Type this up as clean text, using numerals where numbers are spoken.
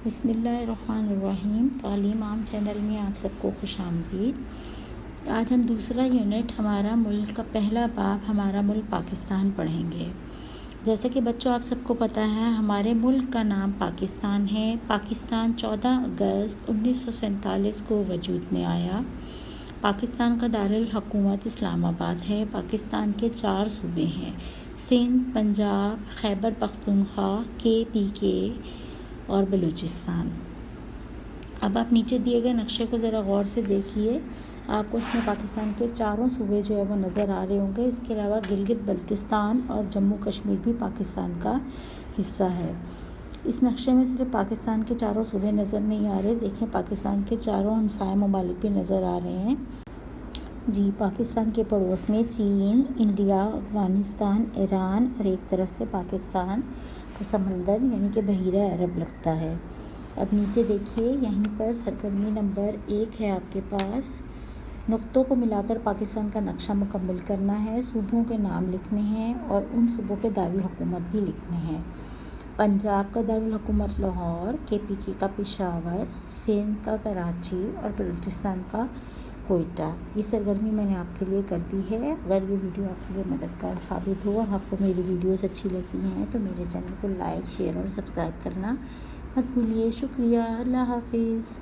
بسم اللہ الرحمن الرحیم۔ تعلیم عام چینل میں آپ سب کو خوش آمدید۔ آج ہم دوسرا یونٹ ہمارا ملک کا پہلا باب ہمارا ملک پاکستان پڑھیں گے۔ جیسا کہ بچوں آپ سب کو پتہ ہے ہمارے ملک کا نام پاکستان ہے۔ پاکستان 14 اگست 1947 کو وجود میں آیا۔ پاکستان کا دارالحکومت اسلام آباد ہے۔ پاکستان کے 4 صوبے ہیں: سندھ، پنجاب، خیبر پختونخوا، KPK اور بلوچستان۔ اب آپ نیچے دیے گئے نقشے کو ذرا غور سے دیکھیے، آپ کو اس میں پاکستان کے 4 صوبے جو ہے وہ نظر آ رہے ہوں گے۔ اس کے علاوہ گلگت بلتستان اور جموں کشمیر بھی پاکستان کا حصہ ہے۔ اس نقشے میں صرف پاکستان کے 4 صوبے نظر نہیں آ رہے، دیکھیں پاکستان کے 4 ہمسایہ ممالک بھی نظر آ رہے ہیں۔ جی، پاکستان کے پڑوس میں چین، انڈیا، افغانستان، ایران اور ایک طرف سے پاکستان کو سمندر یعنی کہ بحیرہ عرب لگتا ہے۔ اب نیچے دیکھیے، یہیں پر سرگرمی نمبر 1 ہے آپ کے پاس۔ نقطوں کو ملا کر پاکستان کا نقشہ مکمل کرنا ہے، صوبوں کے نام لکھنے ہیں اور ان صوبوں کے دارالحکومت بھی لکھنے ہیں۔ پنجاب کا دارالحکومت لاہور، KPK کا پشاور، سندھ کا کراچی اور بلوچستان کا کوئٹہ۔ یہ سرگرمی میں نے آپ کے لیے کر دی ہے۔ اگر یہ ویڈیو آپ کے لیے مددگار ثابت ہو اور آپ کو میری ویڈیوز اچھی لگی ہیں تو میرے چینل کو لائک، شیئر اور سبسکرائب کرنا مت بھولیے۔ شکریہ، اللہ حافظ۔